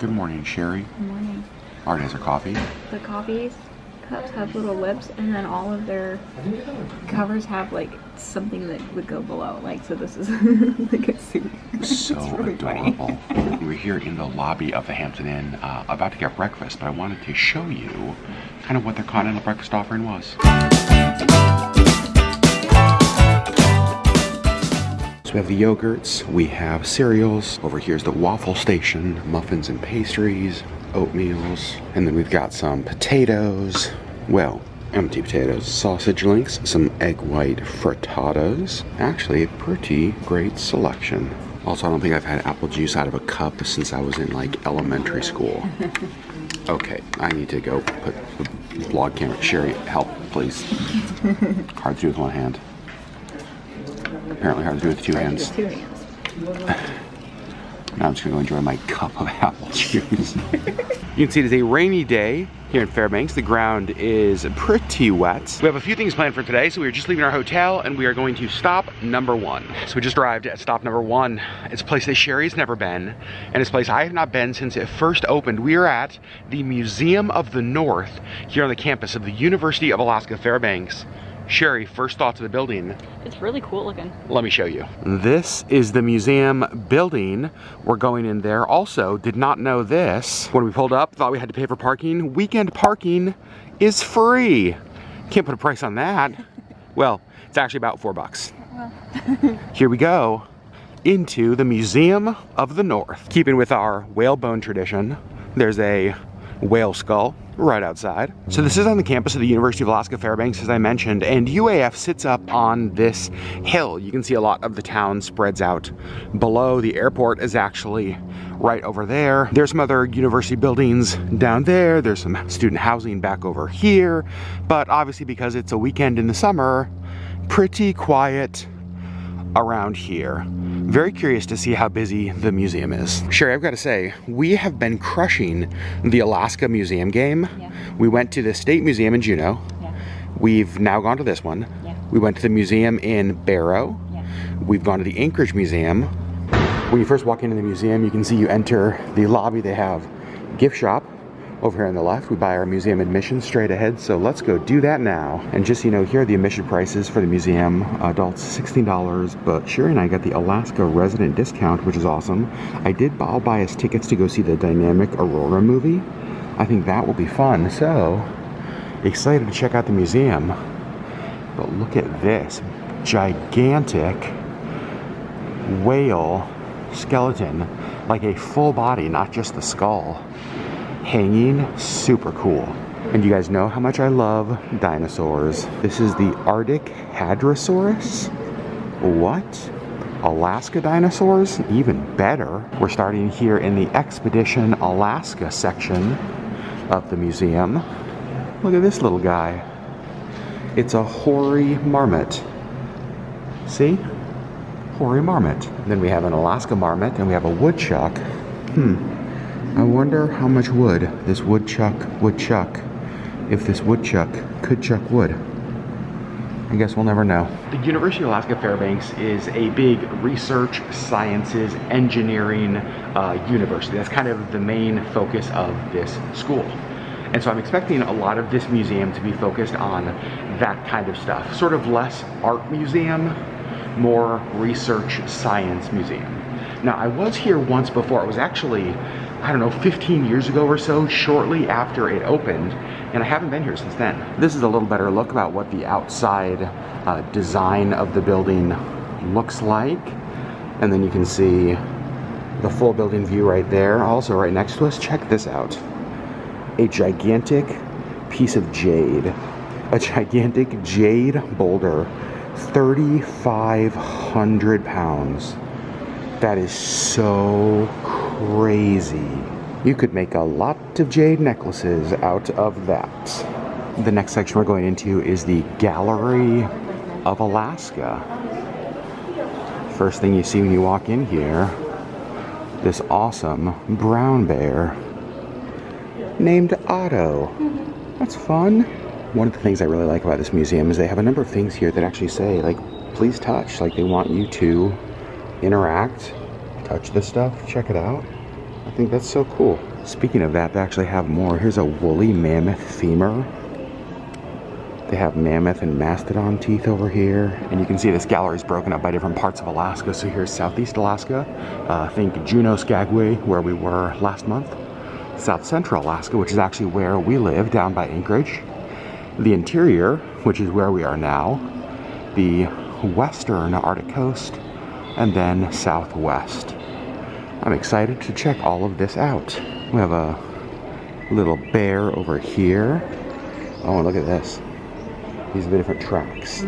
Good morning, Sherry. Good morning. Art has her coffee. The coffee cups have little lips, and then all of their covers have like something that would go below. Like, so this is like a suit. So really adorable. We're here in the lobby of the Hampton Inn, about to get breakfast, but I wanted to show you kind of what their Continental Breakfast offering was. So we have the yogurts, we have cereals. Over here's the waffle station, muffins and pastries, oatmeals, and then we've got some potatoes, well, empty potatoes, sausage links, some egg white frittatas. Actually, a pretty great selection. Also, I don't think I've had apple juice out of a cup since I was in like elementary school. Okay, I need to go put the vlog camera. Sherry, help, please. Hard to do with one hand. Apparently hard to do with two hands. Two hands. Now I'm just gonna go enjoy my cup of apple juice. You can see it is a rainy day here in Fairbanks. The ground is pretty wet. We have a few things planned for today, so we are just leaving our hotel and we are going to stop number one. So we just arrived at stop number one. It's a place that Sherry's never been, and it's a place I have not been since it first opened. We are at the Museum of the North here on the campus of the University of Alaska Fairbanks. Sherry, first thoughts of the building. It's really cool looking. Let me show you. This is the museum building. We're going in there. Also, did not know this. When we pulled up, thought we had to pay for parking. Weekend parking is free. Can't put a price on that. Well, it's actually about $4. Well. Here we go into the Museum of the North. Keeping with our whalebone tradition, there's a whale skull right outside. So this is on the campus of the University of Alaska Fairbanks, as I mentioned, and UAF sits up on this hill. You can see a lot of the town spreads out below. The airport is actually right over there. There's some other university buildings down there. There's some student housing back over here. But obviously, because it's a weekend in the summer, pretty quiet around here. Very curious to see how busy the museum is. Sherry, I've got to say, we have been crushing the Alaska Museum game. Yeah. We went to the State Museum in Juneau. Yeah. We've now gone to this one. Yeah. We went to the museum in Barrow. Yeah. We've gone to the Anchorage Museum. When you first walk into the museum, you can see you enter the lobby. They have gift shop over here on the left. We buy our museum admission straight ahead, so let's go do that now. And just so you know, here are the admission prices for the museum. Adults $16, but Sherry and I got the Alaska resident discount, which is awesome. I'll buy us tickets to go see the dynamic Aurora movie. I think that will be fun, so excited to check out the museum. But look at this gigantic whale skeleton, like a full body, not just the skull. Hanging, super cool. And you guys know how much I love dinosaurs. This is the Arctic Hadrosaurus. What? Alaska dinosaurs? Even better. We're starting here in the Expedition Alaska section of the museum. Look at this little guy. It's a hoary marmot. See? Hoary marmot. Then we have an Alaska marmot and we have a woodchuck. I wonder how much wood this woodchuck would chuck if this woodchuck could chuck wood. I guess we'll never know. The University of Alaska Fairbanks is a big research, sciences, engineering university. That's kind of the main focus of this school. And so I'm expecting a lot of this museum to be focused on that kind of stuff. Sort of less art museum, more research, science museum. Now, I was here once before. It was actually, I don't know, 15 years ago or so, shortly after it opened, and I haven't been here since then. This is a little better look about what the outside design of the building looks like. And then you can see the full building view right there. Also right next to us, check this out. A gigantic piece of jade. A gigantic jade boulder, 3,500 pounds. That is so crazy. You could make a lot of jade necklaces out of that. The next section we're going into is the Gallery of Alaska. First thing you see when you walk in here, this awesome brown bear named Otto. That's fun. One of the things I really like about this museum is they have a number of things here that actually say, like, please touch. Like, they want you to interact, touch this stuff, check it out. think that's so cool. Speaking of that, they actually have more. Here's a woolly mammoth femur. They have mammoth and mastodon teeth over here. And you can see this gallery is broken up by different parts of Alaska. So here's Southeast Alaska. Think Juneau, Skagway, where we were last month. South Central Alaska, which is actually where we live, down by Anchorage. The interior, which is where we are now. The western Arctic coast. And then southwest. I'm excited to check all of this out. We have a little bear over here. Oh, and look at this. These are the different tracks.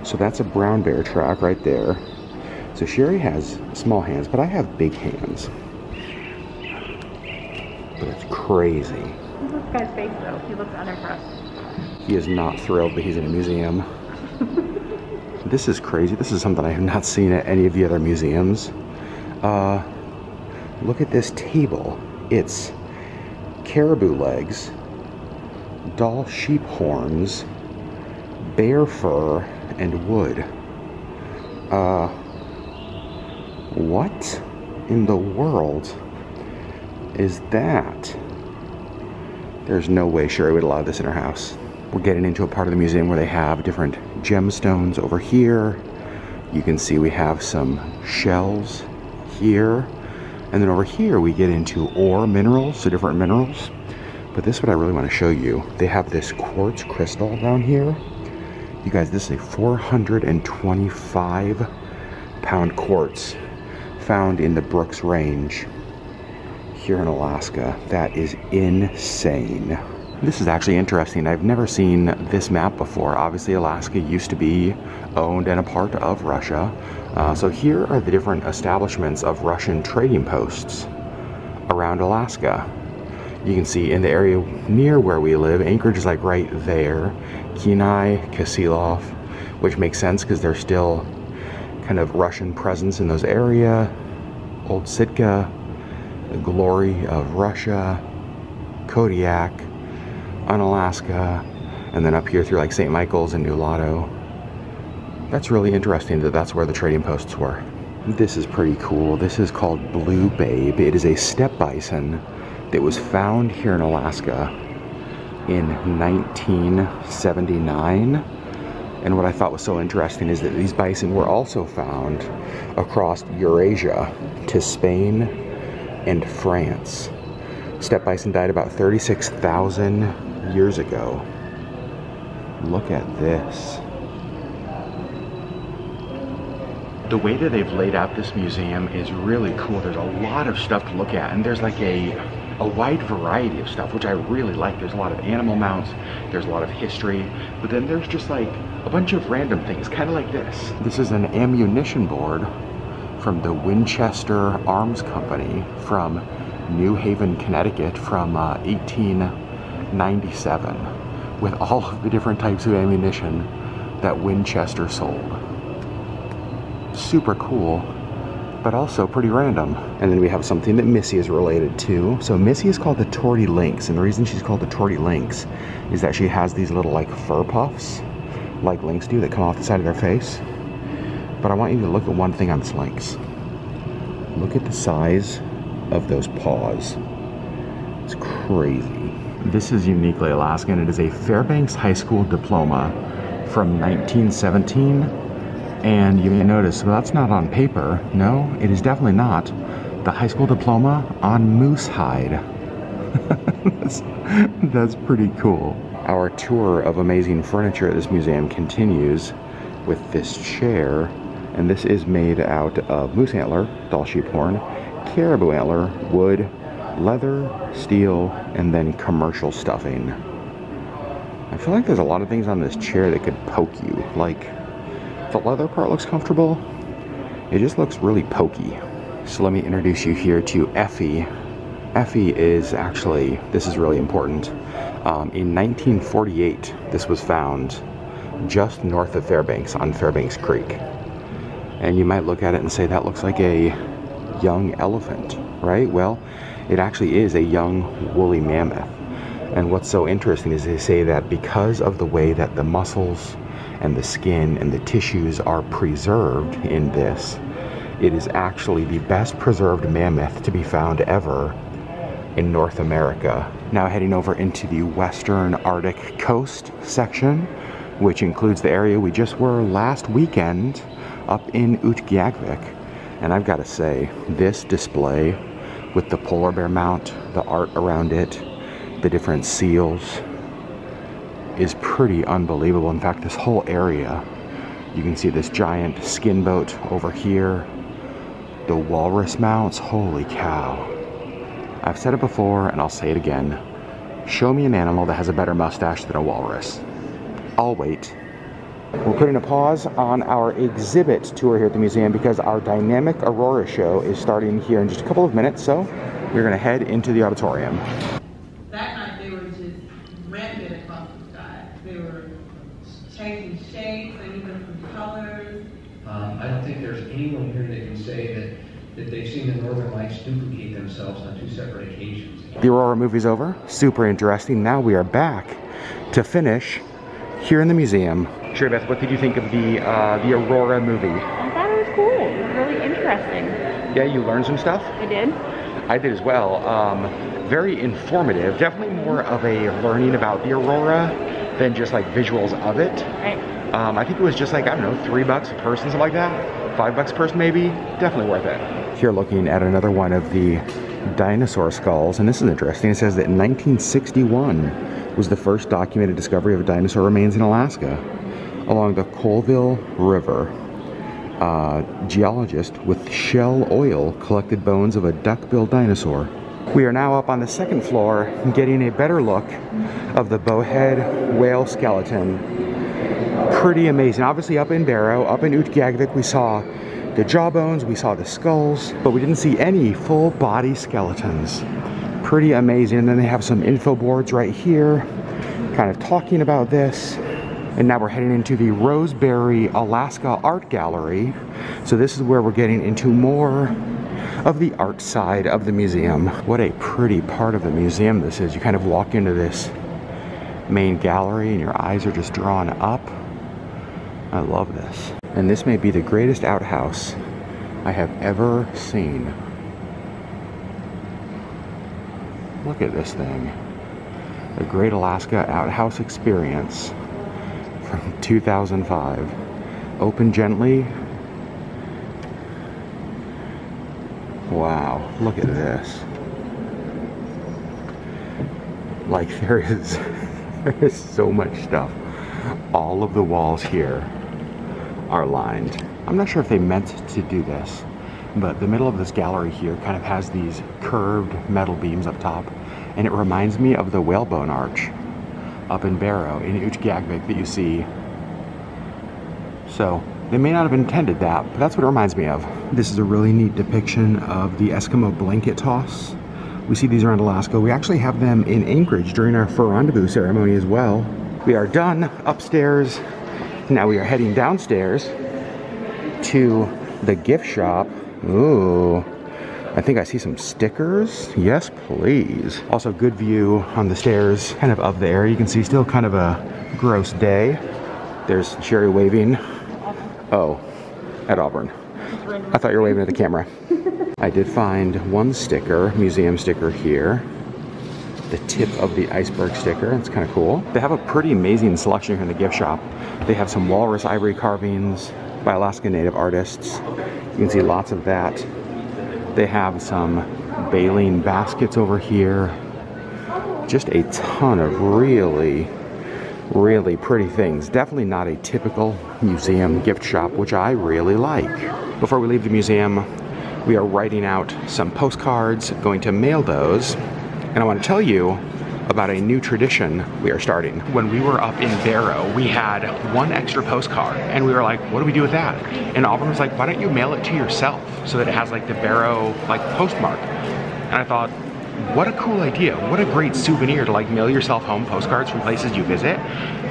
So that's a brown bear track right there. So Sherry has small hands, but I have big hands. But it's crazy. Look at this guy's face though. He looks unimpressed. He is not thrilled that he's in a museum. This is crazy. This is something I have not seen at any of the other museums. Look at this table. It's caribou legs, doll sheep horns, bear fur, and wood. What in the world is that? There's no way Sherry would allow this in her house. We're getting into a part of the museum where they have different gemstones over here. You can see we have some shells here. And then over here we get into ore minerals, so different minerals. But this is what I really want to show you. They have this quartz crystal down here. You guys, this is a 425 pound quartz found in the Brooks Range here in Alaska. That is insane. This is actually interesting. I've never seen this map before. Obviously, Alaska used to be owned and a part of Russia. So here are the different establishments of Russian trading posts around Alaska. You can see in the area near where we live, Anchorage is like right there. Kenai, Kisilov, which makes sense because there's still kind of Russian presence in those areas. Old Sitka, the glory of Russia, Kodiak, Unalaska, and then up here through like St. Michael's and Nulato. That's really interesting that that's where the trading posts were. This is pretty cool. This is called Blue Babe. It is a steppe bison that was found here in Alaska in 1979. And what I thought was so interesting is that these bison were also found across Eurasia to Spain and France. Steppe bison died about 36,000 years ago. Look at this. The way that they've laid out this museum is really cool. There's a lot of stuff to look at, and there's like a wide variety of stuff, which I really like. There's a lot of animal mounts, there's a lot of history, but then there's just like a bunch of random things, kind of like this. This is an ammunition board from the Winchester Arms Company from New Haven, Connecticut from 1897 with all of the different types of ammunition that Winchester sold. Super cool, but also pretty random. And then we have something that Missy is related to. So Missy is called the Torty Lynx, and the reason she's called the Torty Lynx is that she has these little like fur puffs, like lynx do, that come off the side of their face. But I want you to look at one thing on this lynx. Look at the size of those paws. It's crazy. This is uniquely Alaskan. It is a Fairbanks High School diploma from 1917. And you may notice, well, that's not on paper. No, it is definitely not. The high school diploma on moose hide. That's pretty cool. Our tour of amazing furniture at this museum continues with this chair. And this is made out of moose antler, doll sheep horn, caribou antler, wood, leather, steel, and then commercial stuffing. I feel like there's a lot of things on this chair that could poke you. Like, the leather part looks comfortable. It just looks really pokey. So let me introduce you here to Effie. Effie is actually, this is really important. In 1948, this was found just north of Fairbanks on Fairbanks Creek. And you might look at it and say that looks like a young elephant, right? Well, it actually is a young woolly mammoth. And what's so interesting is they say that because of the way that the muscles and the skin and the tissues are preserved in this, It is actually the best preserved mammoth to be found ever in North America. Now heading over into the western Arctic coast section, which includes the area we just were last weekend up in Utqiagvik. And I've got to say, this display with the polar bear mount, the art around it, the different seals, is pretty unbelievable. In fact, this whole area, you can see this giant skin boat over here, the walrus mounts, holy cow. I've said it before and I'll say it again. Show me an animal that has a better mustache than a walrus. I'll wait. We're putting a pause on our exhibit tour here at the museum because our dynamic aurora show is starting here in just a couple of minutes, so we're gonna head into the auditorium. That night they were just rampant across the sky. They were changing shapes and even some colors. I don't think there's anyone here that can say that they've seen the Northern Lights duplicate themselves on 2 separate occasions. The Aurora movie's over. Super interesting. Now we are back to finish here in the museum. Sherry Beth, what did you think of the Aurora movie? I thought it was cool. It was really interesting. Yeah, you learned some stuff? I did. I did as well. Very informative. Definitely more of a learning about the Aurora than just like visuals of it. Right. I think it was just like, I don't know, $3 a person, something like that. $5 a person maybe. Definitely worth it. Here looking at another one of the dinosaur skulls, and this is interesting. It says that in 1961 was the first documented discovery of dinosaur remains in Alaska along the Colville River. Geologist with Shell Oil collected bones of a duck-billed dinosaur. We are now up on the second floor getting a better look of the bowhead whale skeleton. Pretty amazing. Obviously up in Barrow, up in Utqiagvik, we saw the jawbones, we saw the skulls, but we didn't see any full body skeletons. Pretty amazing. And then they have some info boards right here kind of talking about this. And now we're heading into the Roseberry, Alaska Art Gallery. So this is where we're getting into more of the art side of the museum. What a pretty part of the museum this is. You kind of walk into this main gallery and your eyes are just drawn up. I love this. And this may be the greatest outhouse I have ever seen. Look at this thing. The Great Alaska Outhouse Experience from 2005. Open gently. Wow, look at this. Like there is so much stuff. All of the walls here are lined. I'm not sure if they meant to do this, but the middle of this gallery here kind of has these curved metal beams up top, and it reminds me of the whalebone arch up in Barrow in Utqiagvik that you see. So they may not have intended that, but that's what it reminds me of. This is a really neat depiction of the Eskimo blanket toss. We see these around Alaska. We actually have them in Anchorage during our fur rendezvous ceremony as well. We are done upstairs. Now we are heading downstairs to the gift shop. Ooh, I think I see some stickers. Yes, please. Also good view on the stairs, kind of the area. You can see still kind of a gross day. There's Sherry waving. Oh, at Auburn. I thought you were waving at the camera. I did find one sticker, museum sticker here. The tip of the iceberg sticker. It's kind of cool. They have a pretty amazing selection here in the gift shop. They have some walrus ivory carvings by Alaska Native artists. You can see lots of that. They have some baleen baskets over here. Just a ton of really pretty things. Definitely not a typical museum gift shop, which I really like. Before we leave the museum, we are writing out some postcards, going to mail those. And I want to tell you about a new tradition we are starting. When we were up in Barrow, we had one extra postcard, and we were like, what do we do with that? And Auburn was like, why don't you mail it to yourself so that it has like the Barrow like postmark? And I thought, what a cool idea. What a great souvenir to like mail yourself home postcards from places you visit.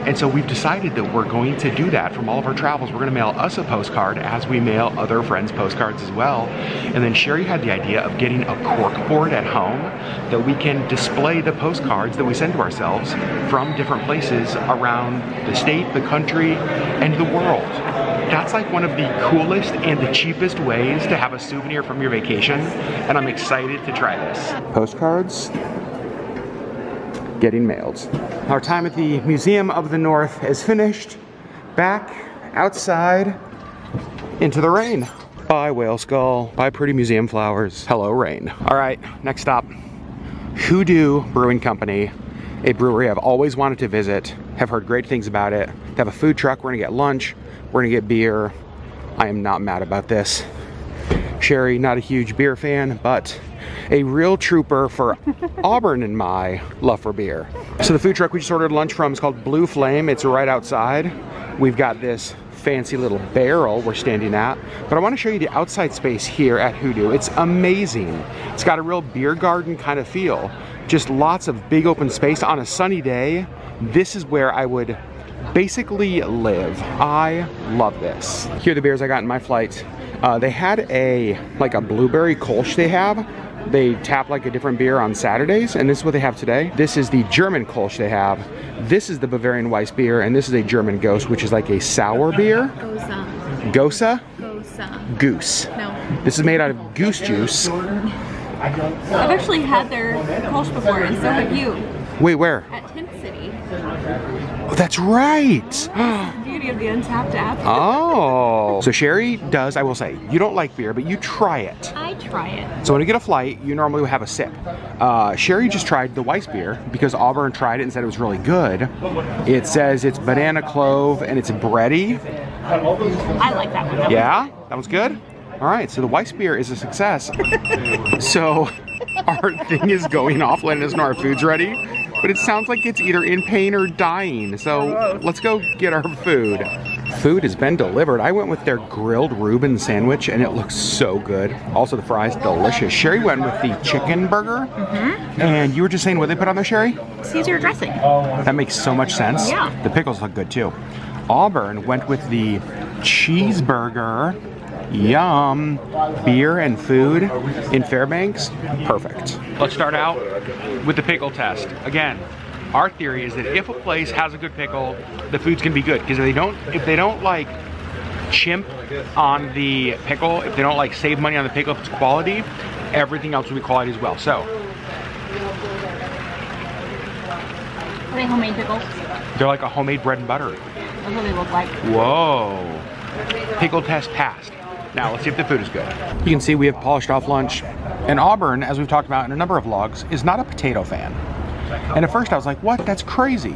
And so we've decided that we're going to do that from all of our travels. We're gonna mail us a postcard as we mail other friends postcards as well. And then Sherry had the idea of getting a cork board at home that we can display the postcards that we send to ourselves from different places around the state, the country, and the world. That's like one of the coolest and the cheapest ways to have a souvenir from your vacation, and I'm excited to try this. Postcards getting mailed. Our time at the Museum of the North is finished. Back outside into the rain. Bye whale skull, bye pretty museum flowers. Hello rain. All right, next stop, HooDoo Brewing Company, a brewery I've always wanted to visit, have heard great things about it. They have a food truck, we're gonna get lunch, we're gonna get beer. I am not mad about this. Sherry, not a huge beer fan, but a real trooper for Auburn and my love for beer. So the food truck we just ordered lunch from is called Blue Flame. It's right outside. We've got this fancy little barrel we're standing at, but I want to show you the outside space here at HooDoo. It's amazing. It's got a real beer garden kind of feel. Just lots of big open space. On a sunny day, this is where I would basically live. I love this. Here are the beers I got in my flight. They had a blueberry Kolsch they have. They tap like a different beer on Saturdays, and this is what they have today. This is the German Kolsch they have. This is the Bavarian Weiss beer, and this is a German Ghost, which is like a sour beer. Gosa? Gosa? Goose. No. This is made out of goose juice. I've actually had their Kolsch before, and so have you. Wait, where? At Tent City. Oh, that's right. The beauty of the Untapped app. Oh. So Sherry does, I will say, you don't like beer, but you try it. I try it. So when you get a flight, you normally will have a sip. Sherry just tried the Weiss beer because Auburn tried it and said it was really good. It says it's banana clove and it's bready. I like that one. Yeah? That was good? All right, so the Weiss beer is a success. So our thing is going off, letting us know our food's ready. But it sounds like it's either in pain or dying. So let's go get our food. Food has been delivered. I went with their grilled Reuben sandwich and it looks so good. Also the fries, delicious. Sherry went with the chicken burger. And you were just saying what they put on there, Sherry? Caesar dressing. That makes so much sense. Yeah. The pickles look good too. Auburn went with the cheeseburger. Yum. Beer and food in Fairbanks. Perfect. Let's start out with the pickle test. Again, our theory is that if a place has a good pickle, the food's gonna be good. Because if they don't like chimp on the pickle, if they don't like save money on the pickle if it's quality, everything else will be quality as well. So Are they homemade pickles? they're like a homemade bread and butter. That's what they look like. Whoa. Pickle test passed. Now let's see if the food is good. You can see we have polished off lunch. And Auburn, as we've talked about in a number of vlogs, is not a potato fan. And at first I was like, what? That's crazy.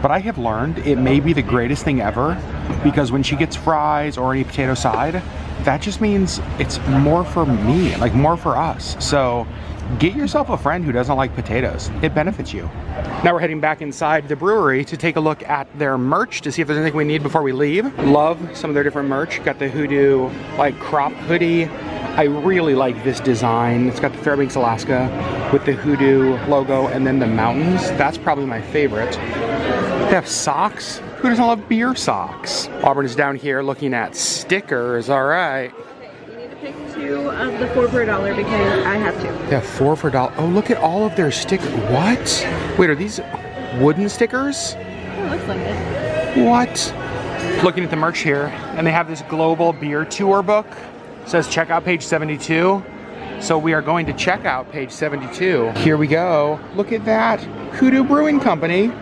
But I have learned it may be the greatest thing ever, because when she gets fries or any potato side, that just means it's more for me, like more for us. So get yourself a friend who doesn't like potatoes. It benefits you. Now we're heading back inside the brewery to take a look at their merch to see if there's anything we need before we leave. Love some of their different merch. Got the HooDoo like crop hoodie. I really like this design. It's got the Fairbanks, Alaska with the HooDoo logo and then the mountains. That's probably my favorite. They have socks. Who doesn't love beer socks? Auburn is down here looking at stickers. All right. You need to pick 2 of the 4 for $1 because I have 2. They have 4 for $1. Oh, look at all of their stickers. What? Wait, are these wooden stickers? It looks like it. What? Looking at the merch here, and they have this global beer tour book. It says check out page 72. So we are going to check out page 72. Here we go. Look at that. HooDoo Brewing Company.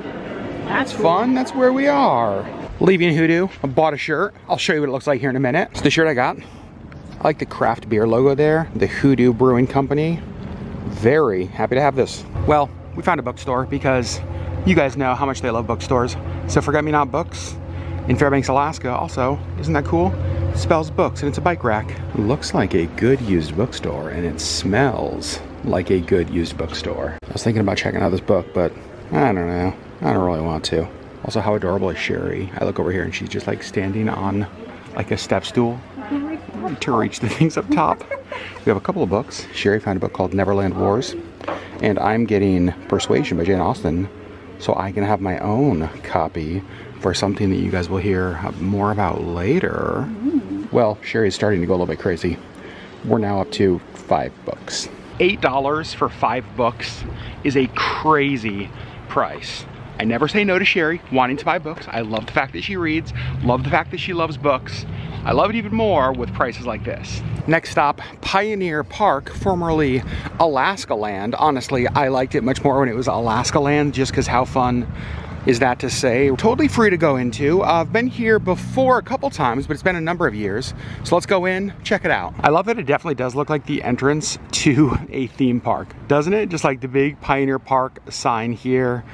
That's fun. That's where we are. Leaving HooDoo, I bought a shirt. I'll show you what it looks like here in a minute. It's the shirt I got. I like the craft beer logo there. The HooDoo Brewing Company. Very happy to have this. Well, we found a bookstore because you guys know how much they love bookstores. So Forget Me Not Books in Fairbanks, Alaska. Also, isn't that cool? It spells books and it's a bike rack. Looks like a good used bookstore and it smells like a good used bookstore. I was thinking about checking out this book, but I don't know. I don't really want to. Also, how adorable is Sherry? I look over here and she's just like standing on like a step stool to reach the things up top. We have a couple of books. Sherry found a book called Neverland Wars, and I'm getting Persuasion by Jane Austen, so I can have my own copy for something that you guys will hear more about later. Well, Sherry's starting to go a little bit crazy. We're now up to 5 books. $8 for 5 books is a crazy price. I never say no to Sherry wanting to buy books. I love the fact that she reads, love the fact that she loves books. I love it even more with prices like this. Next stop, Pioneer Park, formerly Alaska Land. Honestly, I liked it much more when it was Alaska Land, just because how fun is that to say. Totally free to go into. I've been here before a couple times, but it's been a number of years. So let's go in, check it out. I love that it definitely does look like the entrance to a theme park, doesn't it? Just like the big Pioneer Park sign here.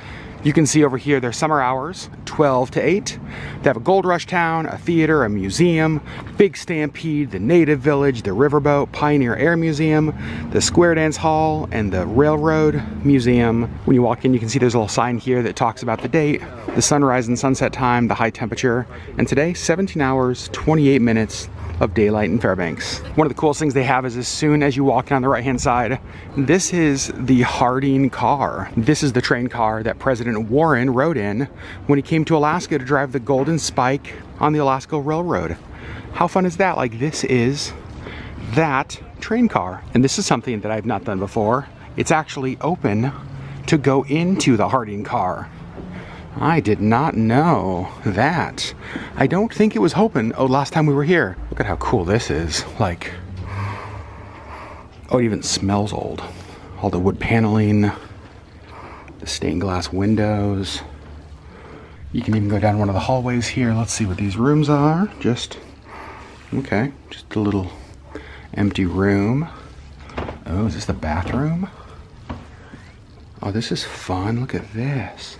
You can see over here their summer hours, 12 to 8. They have a Gold Rush Town, a theater, a museum, Big Stampede, the Native Village, the Riverboat, Pioneer Air Museum, the Square Dance Hall, and the Railroad Museum. When you walk in, you can see there's a little sign here that talks about the date, the sunrise and sunset time, the high temperature, and today, 17 hours, 28 minutes of daylight in Fairbanks. One of the coolest things they have is as soon as you walk on the right-hand side, this is the Harding car. This is the train car that President Warren rode in when he came to Alaska to drive the Golden Spike on the Alaska Railroad. How fun is that? Like, this is that train car. And this is something that I've not done before. It's actually open to go into the Harding car. I did not know that. I don't think it was open last time we were here. Look at how cool this is. Like, oh, it even smells old. All the wood paneling, the stained glass windows. You can even go down one of the hallways here. Let's see what these rooms are. Okay, just a little empty room. Oh, is this the bathroom? Oh, this is fun. Look at this.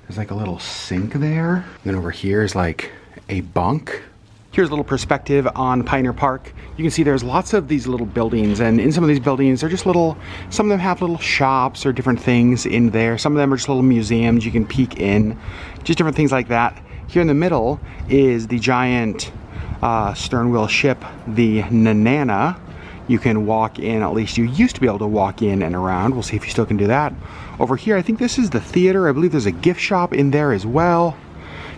There's like a little sink there. And then over here is like a bunk. Here's a little perspective on Pioneer Park. You can see there's lots of these little buildings, and in some of these buildings, they're just little, some of them have little shops or different things in there. Some of them are just little museums you can peek in, just different things like that. Here in the middle is the giant stern wheel ship, the Nanana. You can walk in, at least you used to be able to walk in and around. We'll see if you still can do that. Over here, I think this is the theater. I believe there's a gift shop in there as well.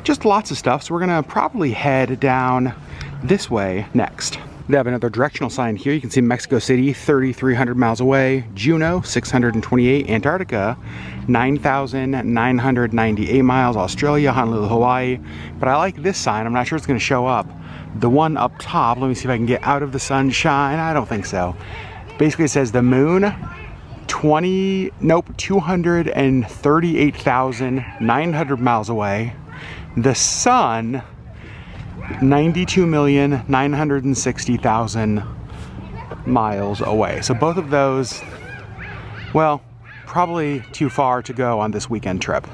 Just lots of stuff. So we're gonna probably head down this way next. They have another directional sign here. You can see Mexico City, 3,300 miles away. Juneau, 628. Antarctica, 9,998 miles. Australia, Honolulu, Hawaii. But I like this sign. I'm not sure it's gonna show up. The one up top, let me see if I can get out of the sunshine. I don't think so. Basically it says the moon, 238,900 miles away. The sun, 92,960,000 miles away. So both of those, well, probably too far to go on this weekend trip.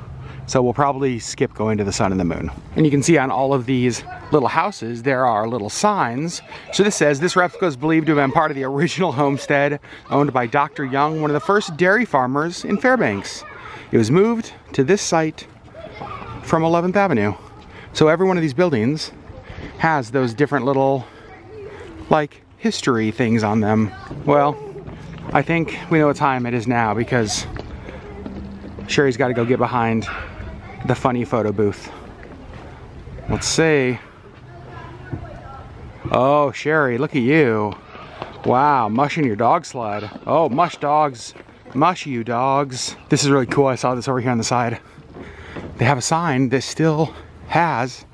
So we'll probably skip going to the sun and the moon. And you can see on all of these little houses, there are little signs. So this says, this replica is believed to have been part of the original homestead owned by Dr. Young, one of the first dairy farmers in Fairbanks. It was moved to this site from 11th Avenue. So every one of these buildings has those different little, like, history things on them. Well, I think we know what time it is now because Sherry's got to go get behind the funny photo booth. Let's see. Oh, Sherry, look at you. Wow, mushing your dog sled. Oh, mush dogs. Mush you dogs. This is really cool. I saw this over here on the side. They have a sign that still has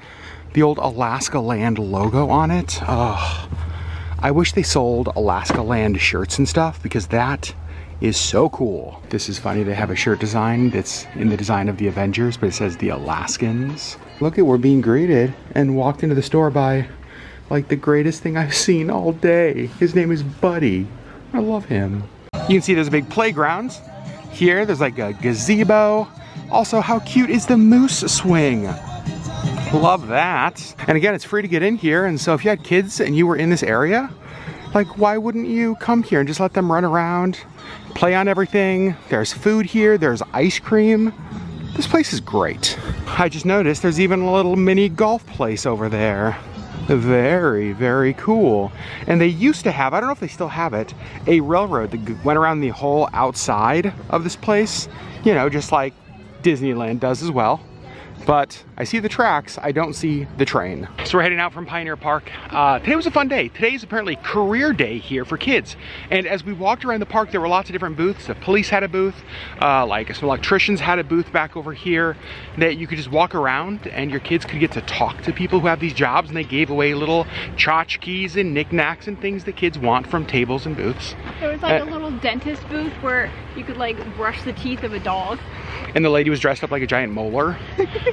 the old Alaska Land logo on it. Oh, I wish they sold Alaska Land shirts and stuff because that is so cool. This is funny. They have a shirt design that's in the design of the Avengers, but it says the Alaskans. Look at, we're being greeted and walked into the store by like the greatest thing I've seen all day. His name is Buddy. I love him. You can see there's a big playground. Here there's like a gazebo. Also, how cute is the moose swing? Love that. And again, it's free to get in here. And so if you had kids and you were in this area, like, why wouldn't you come here and just let them run around, play on everything? There's food here, there's ice cream. This place is great. I just noticed there's even a little mini golf place over there. Very, very cool. And they used to have, I don't know if they still have it, a railroad that went around the whole outside of this place. You know, just like Disneyland does as well. but I see the tracks, I don't see the train. So we're heading out from Pioneer Park. Today was a fun day. Today is apparently career day here for kids. And as we walked around the park, there were lots of different booths. The police had a booth, like some electricians had a booth back over here that you could just walk around and your kids could get to talk to people who have these jobs, and they gave away little tchotchkes and knickknacks and things that kids want from tables and booths. There was like a little dentist booth where you could like brush the teeth of a dog. And the lady was dressed up like a giant molar.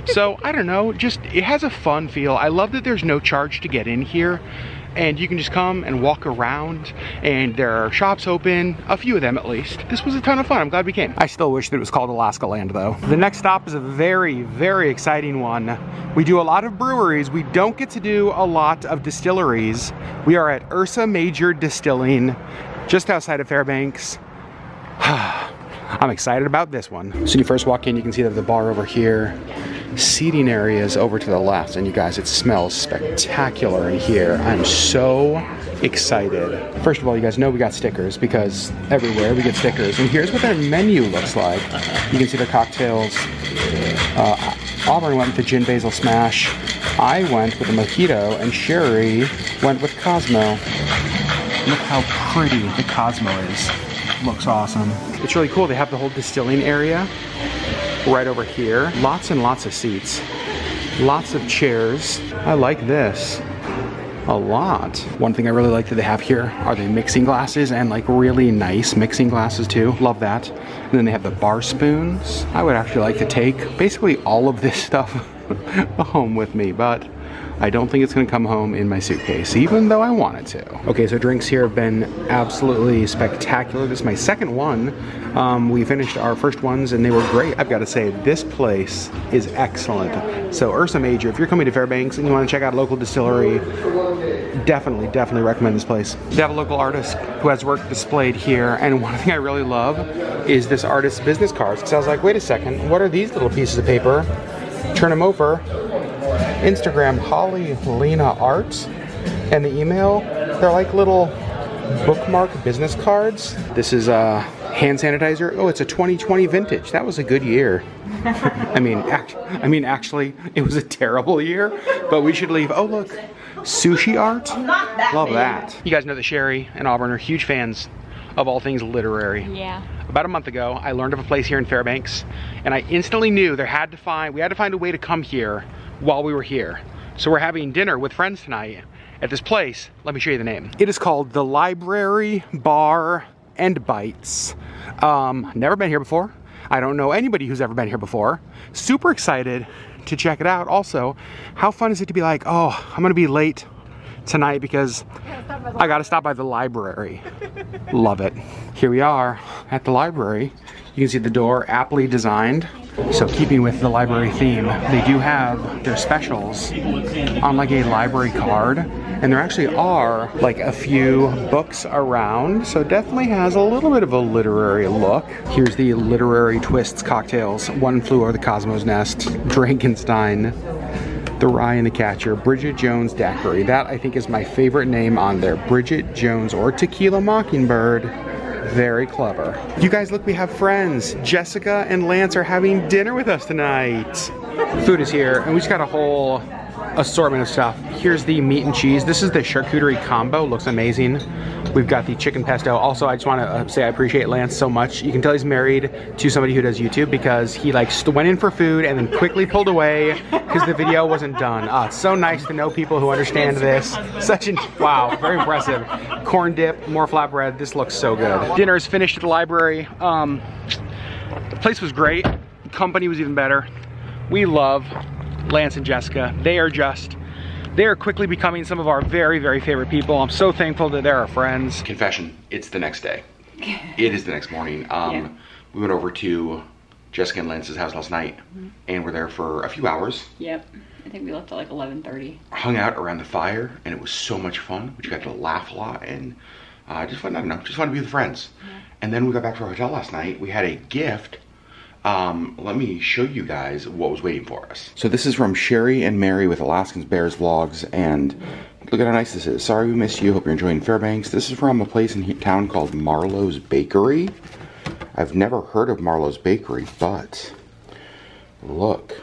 So I don't know, just it has a fun feel. I love that there's no charge to get in here, and you can just come and walk around, and there are shops open, a few of them at least. This was a ton of fun. I'm glad we came. I still wish that it was called Alaska Land though. The next stop is a very, very exciting one. We do a lot of breweries. We don't get to do a lot of distilleries. We are at Ursa Major Distilling, just outside of Fairbanks. I'm excited about this one. So you first walk in, you can see that the bar over here, seating areas over to the left, and you guys, it smells spectacular in here. I'm so excited. First of all, you guys know we got stickers because everywhere we get stickers, and here's what their menu looks like. You can see their cocktails. Auburn went with the gin basil smash. I went with the mojito, and Sherry went with Cosmo. Look how pretty the Cosmo is. Looks awesome. It's really cool. They have the whole distilling area right over here. Lots and lots of seats. Lots of chairs. I like this a lot. One thing I really like that they have here are the mixing glasses, and like really nice mixing glasses too. Love that. And then they have the bar spoons. I would actually like to take basically all of this stuff home with me, but I don't think it's gonna come home in my suitcase, even though I want it to. Okay, so drinks here have been absolutely spectacular. This is my second one. We finished our first ones and they were great. I've gotta say, this place is excellent. So Ursa Major, if you're coming to Fairbanks and you wanna check out a local distillery, definitely recommend this place. They have a local artist who has work displayed here, and one thing I really love is this artist's business cards. Because I was like, wait a second, what are these little pieces of paper? Turn them over. Instagram, Holly Lena Art, and the email, they're like little bookmark business cards. This is a hand sanitizer. Oh, it's a 2020 vintage. That was a good year. I mean, actually, it was a terrible year, but we should leave. Oh, look, sushi art. Love that. You guys know that Sherry and Auburn are huge fans of all things literary. Yeah. About a month ago, I learned of a place here in Fairbanks, and I instantly knew we had to find a way to come here while we were here. So we're having dinner with friends tonight at this place. Let me show you the name. It is called the Library Bar and Bites. Never been here before. I don't know anybody who's ever been here before. Super excited to check it out. Also, how fun is it to be like, oh, I'm gonna be late tonight because I gotta stop by the library. Love it. Here we are at the library. You can see the door aptly designed. So keeping with the library theme, they do have their specials on like a library card, and there actually are like a few books around, so it definitely has a little bit of a literary look. Here's the Literary Twists cocktails: One Flew Over the Cosmos Nest, Drankenstein, The Rye and the Catcher, Bridget Jones Daiquiri. That I think is my favorite name on there. Bridget Jones, or Tequila Mockingbird. Very clever. You guys, look, we have friends. Jessica and Lance are having dinner with us tonight. Food is here, and we just got a whole assortment of stuff. Here's the meat and cheese. This is the charcuterie combo. Looks amazing. We've got the chicken pesto. Also, I just want to say I appreciate Lance so much. You can tell he's married to somebody who does YouTube because he like went in for food and then quickly pulled away because the video wasn't done. It's so nice to know people who understand this. Wow, very impressive. Corn dip, more flatbread. This looks so good. Dinner is finished at the library. The place was great. The company was even better. We love Lance and Jessica. They are quickly becoming some of our very, very favorite people. I'm so thankful that they're our friends. Confession, it's the next day. It is the next morning. Yeah. We went over to Jessica and Lance's house last night, and we're there for a few hours. Yep. I think we left at like 11:30. Hung out around the fire, and it was so much fun. We got to laugh a lot, and just fun, I don't know, just fun to be with friends. Yeah. And then we got back to our hotel last night. We had a gift. Let me show you guys what was waiting for us. So this is from Sherry and Mary with Alaskan's Bears Vlogs, and look at how nice this is. Sorry we missed you, hope you're enjoying Fairbanks. This is from a place in town called Marlo's Bakery. I've never heard of Marlo's Bakery, but look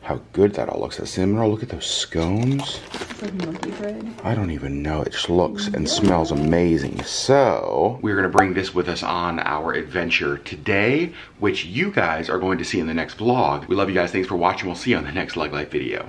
how good that all looks. That cinnamon roll, look at those scones. It's like monkey bread. I don't even know. It just looks and smells amazing. So we're gonna bring this with us on our adventure today, which you guys are going to see in the next vlog. We love you guys. Thanks for watching. We'll see you on the next Lug Life video.